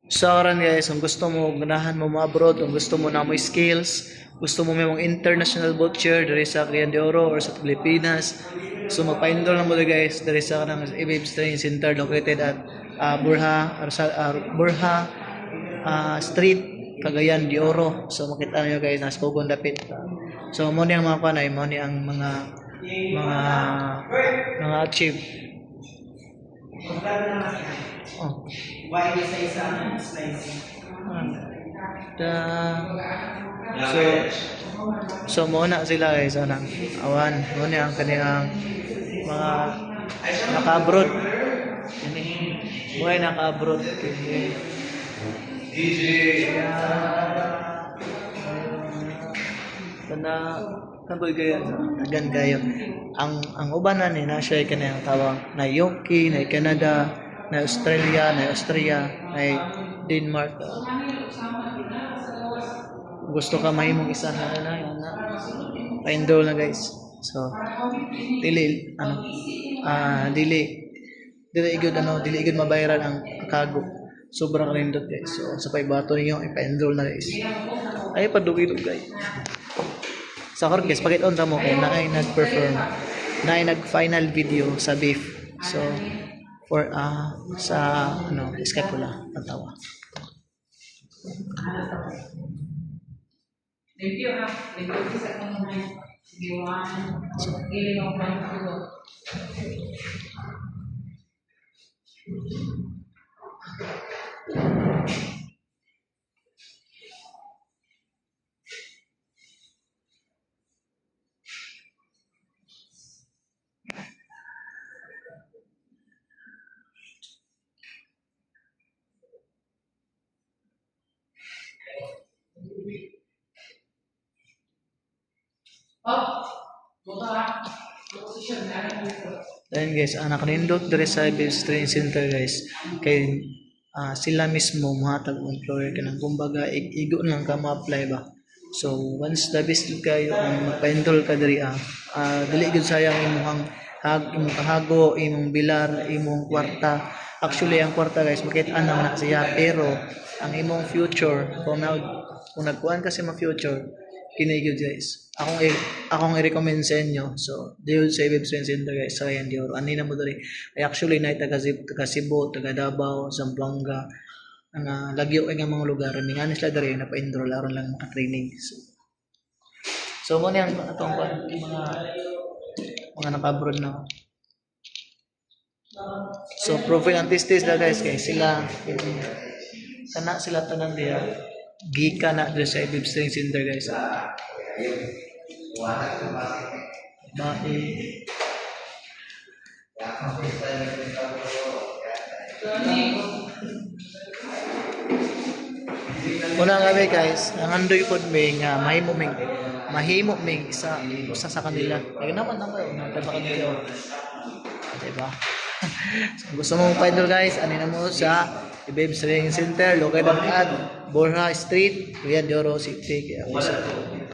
So karon guys, kung gusto mo ganahan mo abroad, kung gusto mo na mo skills, gusto mo may mga international voucher diri sa Cagayan de Oro or sa Pilipinas. So magpa-enroll lang mo diri guys diri sa kanang Ibibs Training Center located at Burha Street, Cagayan de Oro. So makita niyo guys, nasa Pugon dapit. So mo ni ang mga kanay, mo ni ang mga achieve. Oh. Why you say some slicing? So so mo na sila guys anang awan mo ni ang kanilang mga naka-abroad. Mo ay naka-abroad. DJ na kagoy kayo agan kayo ang uban na ni na siya kanang tawag na UK, na Canada, na Australia, na Austria, na Denmark. Gusto ka mahimong isa na pa-enroll na guys. So dili dili igud mabayaran ang kago. Sobrang kalindot guys. So sa paibato ninyo ipa-enroll na guys. Ay padugay-dugay. Sa karon guys, pakit-on sa mo kay naay nag-perform, naay nag-final video sa beef. So for sa Skype ko lang patawa. Review ha. Review sa kanya. Giwan. Giling ang pangkulo. Then guys, anak nindot diri sa Ibibs Training Center guys. Kay sila mismo mahatag employer kanang kumbaga igo lang ka ma-apply ba. So once the best kayo ang magpa-enroll ka diri dili gud sayang imong kahago, imong bilar, imong kwarta. Actually ang kwarta guys makit-an naman na siya pero ang imong future kung nagkuan kasi mo future kini gyud guys. Akong i-recommend sa inyo. So, diyon sa Ibibs Training Center guys, sa Cagayan de Oro. Ani na mo dali. Ay actually na taga Cebu, taga Davao, Zamboanga, ang lagyo ay nga mga lugar. Ni nga sila dali na pa-enroll aron lang maka-training. So mo ni ang atong mga naka-abroad na. So, profile and testis na guys kay sila kana sila tanan diya gika na dito sa Ibibs Training Center guys. Bae. Una nga guys, nangandoy pod mi nga mahimo mig usa sa kanila. Kaya naman ako nata sa kanila. Diba? So, gusto mo pa-enroll guys, ani na mo sa Ibibs Training Center located at Borja Street, Cagayan de Oro City.